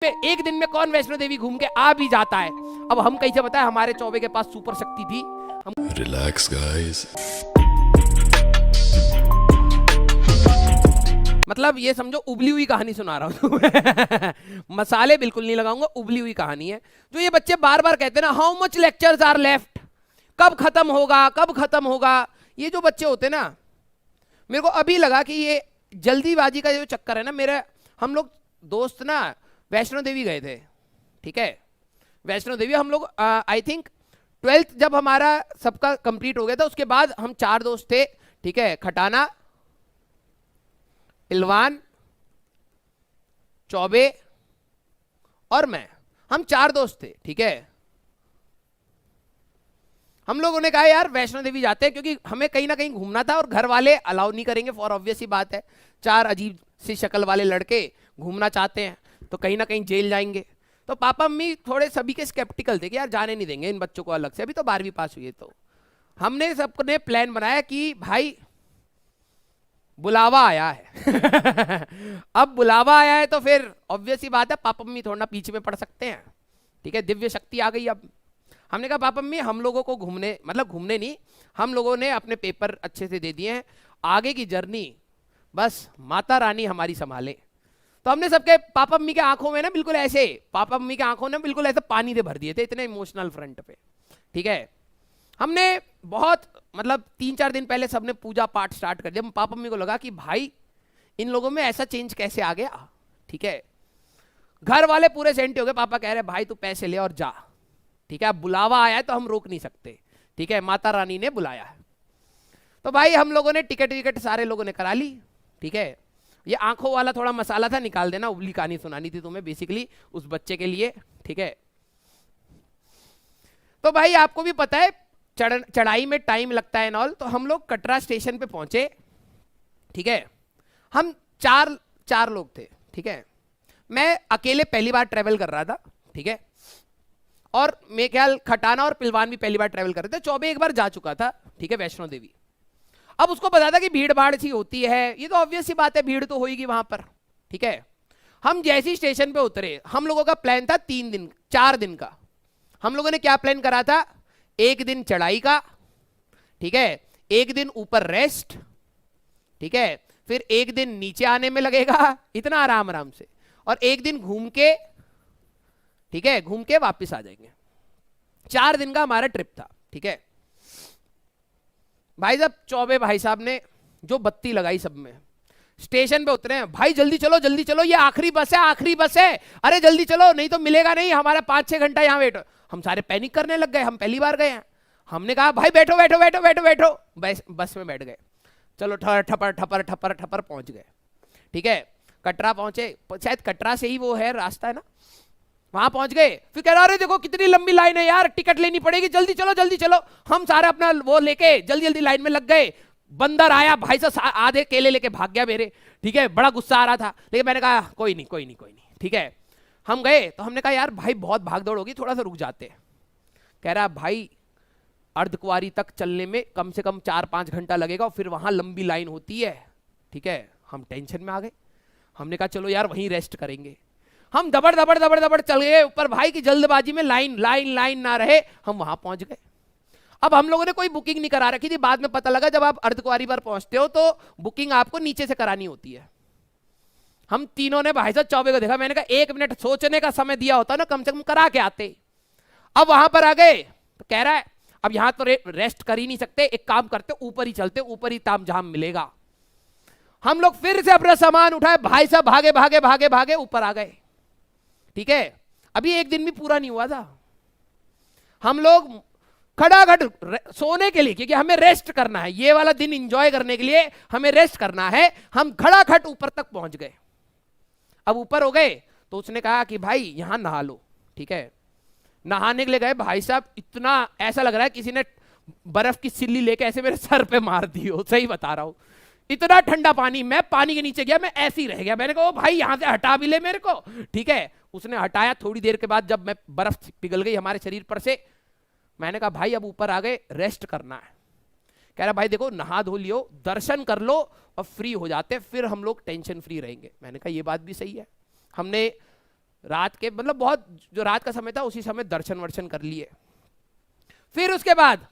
एक दिन में कौन वैष्णो देवी घूम के आ भी जाता है। अब हम कैसे बताएं, हमारे चौबे के पास सुपर शक्ति थी। Relax guys. मतलब ये समझो उबली हुई कहानी सुना रहा हूं तुम्हें। मसाले बिल्कुल नहीं लगाऊंगा, उबली हुई कहानी है। जो ये बच्चे बार बार कहते हैं ना, how much lectures are left, कब खत्म होगा कब खत्म होगा। ये जो बच्चे होते हैं ना, मेरे को अभी लगा कि ये जल्दीबाजी का जो चक्कर है ना, मेरे हम लोग दोस्त ना वैष्णो देवी गए थे, ठीक है। वैष्णो देवी हम लोग आई थिंक 12th जब हमारा सबका कंप्लीट हो गया था, उसके बाद हम 4 दोस्त थे, ठीक है। खटाना, पिलवान, चौबे और मैं, हम 4 दोस्त थे, ठीक है। हम लोगों ने कहा यार वैष्णो देवी जाते हैं, क्योंकि हमें कहीं ना कहीं घूमना था और घर वाले अलाउ नहीं करेंगे, फॉर ऑब्वियस ही बात है। 4 अजीब सी शक्ल वाले लड़के घूमना चाहते हैं तो कहीं ना कहीं जेल जाएंगे। तो पापा मम्मी थोड़े सभी के स्केप्टिकल थे कि यार जाने नहीं देंगे इन बच्चों को अलग से, अभी तो 12वीं पास हुई है। तो हमने सबने प्लान बनाया कि भाई बुलावा आया है। अब बुलावा आया है तो फिर ऑब्वियस ही बात है, पापा मम्मी थोड़ा ना पीछे में पड़ सकते हैं, ठीक है। दिव्य शक्ति आ गई। अब हमने कहा पापा मम्मी हम लोगों को घूमने, मतलब घूमने नहीं, हम लोगों ने अपने पेपर अच्छे से दे दिए हैं, आगे की जर्नी बस माता रानी हमारी संभाले। तो हमने सबके पापा मम्मी के आंखों में ना बिल्कुल ऐसे, पापा मम्मी के आंखों ने बिल्कुल ऐसे पानी से भर दिए थे, इतने इमोशनल फ्रंट पे, ठीक है। हमने बहुत मतलब 3-4 दिन पहले सबने पूजा पाठ स्टार्ट कर दिया। पापा मम्मी को लगा कि भाई इन लोगों में ऐसा चेंज कैसे आ गया, ठीक है। घर वाले पूरे सेंटी हो गए। पापा कह रहे भाई तू पैसे ले और जा, ठीक है। अब बुलावा आया है तो हम रोक नहीं सकते, ठीक है, माता रानी ने बुलाया है। तो भाई हम लोगों ने टिकट विकेट सारे लोगों ने करा ली, ठीक है। ये आंखों वाला थोड़ा मसाला था, निकाल देना, उबली कहानी सुनानी थी तुम्हें बेसिकली उस बच्चे के लिए, ठीक है। तो भाई आपको भी पता है चढ़ाई में टाइम लगता है नॉल। तो हम लोग कटरा स्टेशन पे पहुंचे, ठीक है। हम चार लोग थे, ठीक है। मैं अकेले पहली बार ट्रेवल कर रहा था, ठीक है। और मेरे ख्याल खटाना और पिलवान भी पहली बार ट्रेवल कर रहे थे। चौबे एक बार जा चुका था, ठीक है, वैष्णो देवी। अब उसको पता था कि भीड़ भाड़ सी होती है, ये तो ऑब्वियस सी बात है, भीड़ तो होगी वहां पर, ठीक है। हम जैसे ही स्टेशन पे उतरे, हम लोगों का प्लान था 4 दिन का। हम लोगों ने क्या प्लान करा था, 1 दिन चढ़ाई का, ठीक है, 1 दिन ऊपर रेस्ट, ठीक है, फिर 1 दिन नीचे आने में लगेगा, इतना आराम आराम से, और 1 दिन घूम के, ठीक है, घूम के वापस आ जाएंगे। 4 दिन का हमारा ट्रिप था, ठीक है। भाई साहब चौबे भाई साहब ने जो बत्ती लगाई सब में, स्टेशन पे उतरे हैं, भाई जल्दी चलो ये आखिरी बस है, आखिरी बस है, अरे जल्दी चलो नहीं तो मिलेगा नहीं, हमारा 5-6 घंटा यहाँ वेट। हम सारे पैनिक करने लग गए, हम पहली बार गए हैं। हमने कहा भाई बैठो बैठो बैठो बैठो बैठो, बस में बैठ गए। चलो ठपर ठपर ठपर ठपर पहुंच गए, ठीक है। कटरा पहुंचे, शायद कटरा से ही वो है रास्ता है ना, वहां पहुंच गए। फिर कह रहा अरे देखो कितनी लंबी लाइन है यार, टिकट लेनी पड़ेगी, जल्दी चलो जल्दी चलो। हम सारे अपना वो लेके जल्दी जल्दी लाइन में लग गए। बंदर आया भाई साहब, आधे केले लेके भाग गया मेरे, ठीक है। बड़ा गुस्सा आ रहा था, लेकिन मैंने कहा कोई नहीं, ठीक है। हम गए तो हमने कहा यार भाई बहुत भाग दौड़ होगी, थोड़ा सा रुक जाते। कह रहा भाई अर्धकुंवारी तक चलने में कम से कम 4-5 घंटा लगेगा और फिर वहां लंबी लाइन होती है, ठीक है। हम टेंशन में आ गए, हमने कहा चलो यार वहीं रेस्ट करेंगे। हम दबड़ दबड़ दबड़ दबड़ चल गए ऊपर, भाई की जल्दबाजी में लाइन ना रहे, हम वहां पहुंच गए। अब हम लोगों ने कोई बुकिंग नहीं करा रखी थी, बाद में पता लगा जब आप अर्धकुंवारी पर पहुंचते हो तो बुकिंग आपको नीचे से करानी होती है। हम तीनों ने भाई साहब चौबे को देखा, मैंने कहा 1 मिनट सोचने का समय दिया होता ना, कम से कम करा के आते। अब वहां पर आ गए तो कह रहा है अब यहां तो रेस्ट कर ही नहीं सकते, एक काम करते ऊपर ही चलते, ऊपर ही तामझाम मिलेगा। हम लोग फिर से अपना सामान उठाए, भाई साहब भागे भागे भागे भागे ऊपर आ गए, ठीक है। अभी 1 दिन भी पूरा नहीं हुआ था। हम लोग खड़ाखट सोने के लिए, क्योंकि हमें रेस्ट करना है, ये वाला दिन एंजॉय करने के लिए हमें रेस्ट करना है, हम खड़ाखट ऊपर तक पहुंच गए। अब ऊपर हो गए तो उसने कहा कि भाई यहां नहा लो, ठीक है। नहाने के लिए गए, भाई साहब इतना ऐसा लग रहा है किसी ने बर्फ की सिल्ली लेके ऐसे मेरे सर पे मार दी हो, सही बता रहा हूं। इतना ठंडा पानी, मैं पानी के नीचे गया, मैं ऐसे ही रह गया। मैंने कहा भाई यहां से हटा भी ले मेरे को, ठीक है। उसने हटाया, थोड़ी देर के बाद जब मैं बर्फ पिघल गई हमारे शरीर पर से, मैंने कहा भाई अब ऊपर आ गए, रेस्ट करना है। कह रहा भाई देखो नहा धो लियो, दर्शन कर लो और फ्री हो जाते, फिर हम लोग टेंशन फ्री रहेंगे। मैंने कहा ये बात भी सही है। हमने रात के मतलब बहुत जो रात का समय था उसी समय दर्शन वर्शन कर लिए। फिर उसके बाद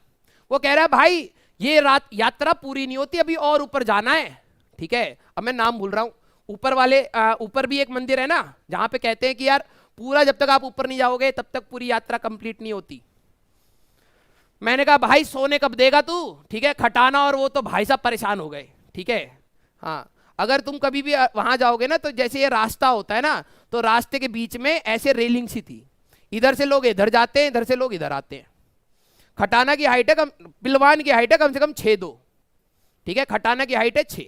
वो कह रहा है भाई ये रात यात्रा पूरी नहीं होती, अभी और ऊपर जाना है। ठीक है, अब मैं नाम भूल रहा हूं, ऊपर वाले ऊपर भी एक मंदिर है ना जहां पे कहते हैं कि यार पूरा जब तक आप ऊपर नहीं जाओगे तब तक पूरी यात्रा कंप्लीट नहीं होती। मैंने कहा भाई सोने कब देगा तू, ठीक है, खटाना और वो तो भाई साहब परेशान हो गए। ठीक है, हाँ, अगर तुम कभी भी वहां जाओगे ना तो जैसे ये रास्ता होता है ना, तो रास्ते के बीच में ऐसे रेलिंग सी थी, इधर से लोग इधर जाते हैं, इधर से लोग इधर आते हैं। खटाना की हाइट है पिलवान की हाइट है कम से कम 6'2", ठीक है, खटाना की हाइट है 6।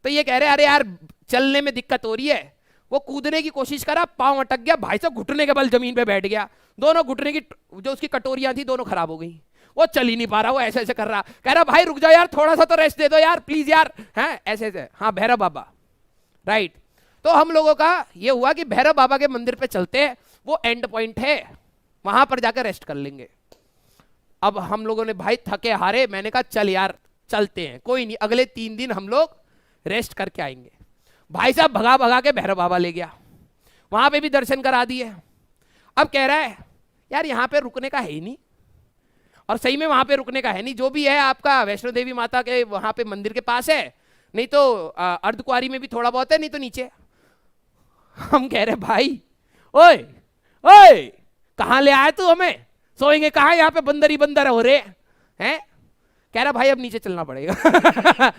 तो ये कह रहे अरे यार चलने में दिक्कत हो रही है। वो कूदने की कोशिश करा, पांव अटक गया, भाई साहब घुटने के बल जमीन पे बैठ गया, दोनों घुटने की जो उसकी कटोरियां थी दोनों खराब हो गई, वो चल ही नहीं पा रहा, वो ऐसे ऐसे कर रहा, कह रहा भाई रुक जाओ यार थोड़ा सा तो रेस्ट दे दो यार प्लीज यार, हैं ऐसे ऐसे। हाँ भैरव बाबा, राइट। तो हम लोगों का ये हुआ कि भैरव बाबा के मंदिर पे चलते हैं, वो एंड पॉइंट है, वहां पर जाकर रेस्ट कर लेंगे। अब हम लोगों ने भाई थके हारे, मैंने कहा चल यार चलते हैं, कोई नहीं अगले 3 दिन हम लोग रेस्ट करके आएंगे। भाई साहब भगा भगा के भैरव बाबा ले गया, वहां पे भी दर्शन करा दिए। अब कह रहा है यार यहाँ पे रुकने का है ही नहीं, और सही में वहां पे रुकने का है नहीं, जो भी है आपका वैष्णो देवी माता के वहां पे मंदिर के पास है, नहीं तो अर्धकुआरी में भी थोड़ा बहुत है, नहीं तो नीचे। हम कह रहे भाई ओए ओए कहां ले आए तू, हमें सोएंगे कहां, यहाँ पे बंदर ही बंदर हो रहे हैं। कह रहा भाई अब नीचे चलना पड़ेगा।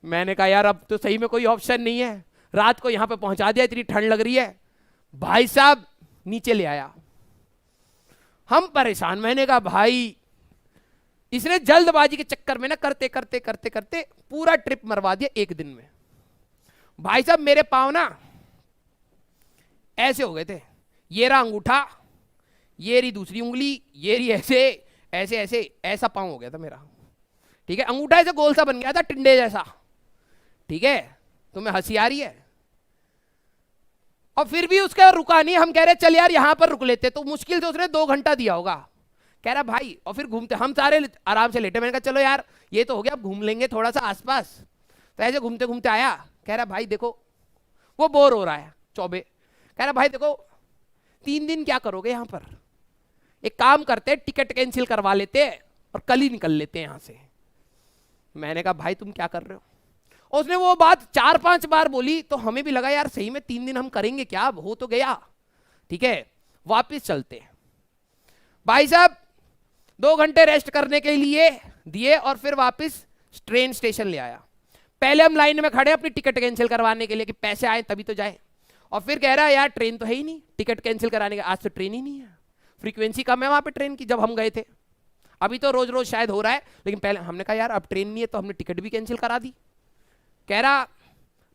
मैंने कहा यार अब तो सही में कोई ऑप्शन नहीं है, रात को यहां पे पहुंचा दिया, इतनी ठंड लग रही है। भाई साहब नीचे ले आया, हम परेशान। मैंने कहा भाई इसने जल्दबाजी के चक्कर में ना करते करते करते करते पूरा ट्रिप मरवा दिया 1 दिन में। भाई साहब मेरे पांव ना ऐसे हो गए थे, ये रहा अंगूठा, ये रही दूसरी उंगली, ये रही ऐसे ऐसे ऐसे, ऐसा पांव हो गया था मेरा। ठीक है, अंगूठा ऐसे गोल सा बन गया था टिंडे जैसा। ठीक है, तुम्हें हंसी आ रही है। और फिर भी उसका रुका नहीं, हम कह रहे चल यार यहां पर रुक लेते, तो मुश्किल से उसने 2 घंटा दिया होगा। कह रहा भाई, और फिर घूमते, हम सारे आराम से लेटे, मैंने कहा चलो यार ये तो हो गया, अब घूम लेंगे थोड़ा सा आसपास। तो ऐसे घूमते घूमते आया, कह रहा भाई देखो, वो बोर हो रहा है चौबे, कह रहा भाई देखो 3 दिन क्या करोगे यहां पर, एक काम करते टिकट कैंसिल करवा लेते और कल ही निकल लेते हैं यहां से। मैंने कहा भाई तुम क्या कर रहे हो। उसने वो बात 4-5 बार बोली, तो हमें भी लगा यार सही में 3 दिन हम करेंगे क्या, हो तो गया। ठीक है, वापिस चलते हैं। भाई साहब 2 घंटे रेस्ट करने के लिए दिए और फिर वापस ट्रेन स्टेशन ले आया। पहले हम लाइन में खड़े अपनी टिकट कैंसिल करवाने के लिए कि पैसे आए तभी तो जाए, और फिर कह रहा है यार ट्रेन तो है ही नहीं, टिकट कैंसिल कराने का आज तो ट्रेन ही नहीं है, फ्रीक्वेंसी कम है वहां पे ट्रेन की, जब हम गए थे। अभी तो रोज रोज शायद हो रहा है, लेकिन पहले हमने कहा यार अब ट्रेन नहीं है, तो हमने टिकट भी कैंसिल करा दी। कह रहा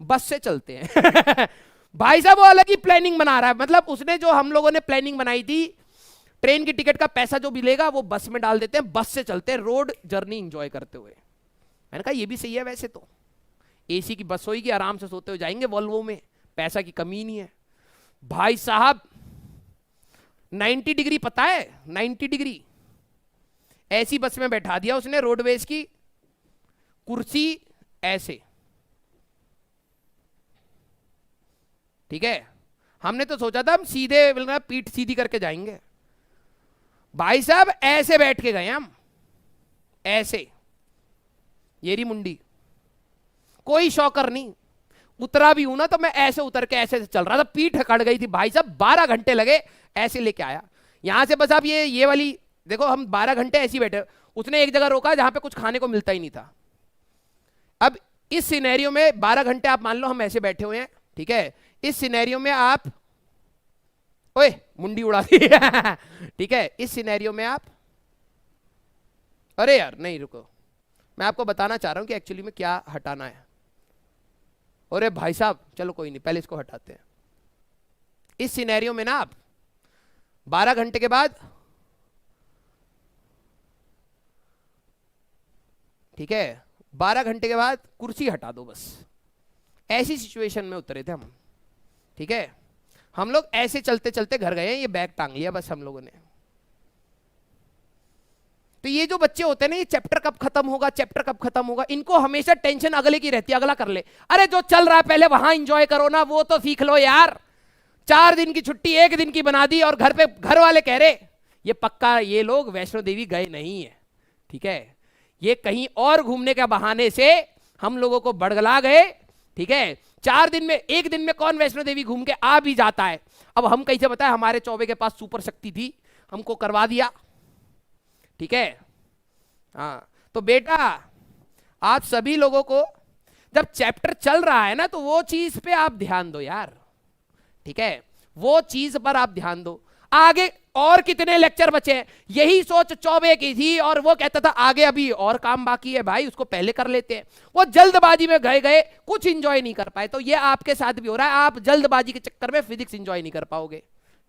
बस से चलते हैं। भाई साहब वो अलग ही प्लानिंग बना रहा है, मतलब उसने जो हम लोगों ने प्लानिंग बनाई थी, ट्रेन की टिकट का पैसा जो मिलेगा वो बस में डाल देते हैं, बस से चलते हैं रोड जर्नी एंजॉय करते हुए। मैंने कहा ये भी सही है, वैसे तो एसी की बस होगी, आराम से सोते हुए जाएंगे वॉल्वो में, पैसा की कमी नहीं है। भाई साहब 90 डिग्री, पता है 90 डिग्री ऐसी बस में बैठा दिया उसने, रोडवेज की कुर्सी ऐसे। ठीक है, हमने तो सोचा था हम सीधे पीठ सीधी करके जाएंगे, भाई साहब ऐसे बैठ के गए हम, ऐसे, ये रही मुंडी, कोई शॉकर नहीं। उतरा भी हूं ना तो मैं ऐसे उतर के ऐसे चल रहा था, पीठ कट गई थी भाई साहब, 12 घंटे लगे ऐसे लेके आया यहां से। बस आप ये वाली देखो, हम 12 घंटे ऐसे ही बैठे। उसने एक जगह रोका जहां पे कुछ खाने को मिलता ही नहीं था। अब इस सिनेरियो में 12 घंटे आप मान लो हम ऐसे बैठे हुए हैं, ठीक है, इस सिनेरियो में आप, ओए मुंडी उड़ा दी। ठीक है, इस सिनेरियो में आप, अरे यार नहीं रुको, मैं आपको बताना चाह रहा हूं कि एक्चुअली में क्या हटाना है। अरे भाई साहब चलो कोई नहीं, पहले इसको हटाते हैं। इस सिनेरियो में ना आप 12 घंटे के बाद, ठीक है, 12 घंटे के बाद कुर्सी हटा दो बस, ऐसी सिचुएशन में उतरे थे हम। ठीक है, हम लोग ऐसे चलते चलते घर गए हैं, ये बैग टांग लिया बस हम लोगों ने। तो ये जो बच्चे होते हैं ना, ये चैप्टर कब खत्म होगा, चैप्टर कब खत्म होगा, इनको हमेशा टेंशन अगले की रहती है, अगला कर ले। अरे जो चल रहा है पहले वहां एंजॉय करो ना, वो तो सीख लो यार। 4 दिन की छुट्टी 1 दिन की बना दी और घर पे घर वाले कह रहे ये पक्का ये लोग वैष्णो देवी गए नहीं है, ठीक है, ये कहीं और घूमने के बहाने से हम लोगों को बड़गला गए, ठीक है। 4 दिन में 1 दिन में कौन वैष्णो देवी घूम के आ भी जाता है। अब हम कैसे बताए, हमारे चौबे के पास सुपर शक्ति थी, हमको करवा दिया, ठीक है। हाँ तो बेटा आप सभी लोगों को जब चैप्टर चल रहा है ना तो वो चीज पे आप ध्यान दो यार, ठीक है, वो चीज पर आप ध्यान दो। आगे और कितने लेक्चर बचे हैं, यही सोच चौबे की थी और वो कहता था आगे अभी और काम बाकी है भाई, उसको पहले कर लेते हैं। वो जल्दबाजी में गए गए कुछ इंजॉय नहीं कर पाए। तो ये आपके साथ भी हो रहा है, आप जल्दबाजी के चक्कर में फिजिक्स इंजॉय नहीं कर पाओगे,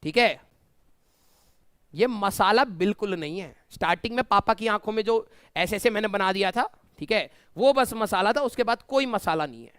ठीक है। ये मसाला बिल्कुल नहीं है। स्टार्टिंग में पापा की आंखों में जो ऐसे ऐसे मैंने बना दिया था, ठीक है, वो बस मसाला था, उसके बाद कोई मसाला नहीं है।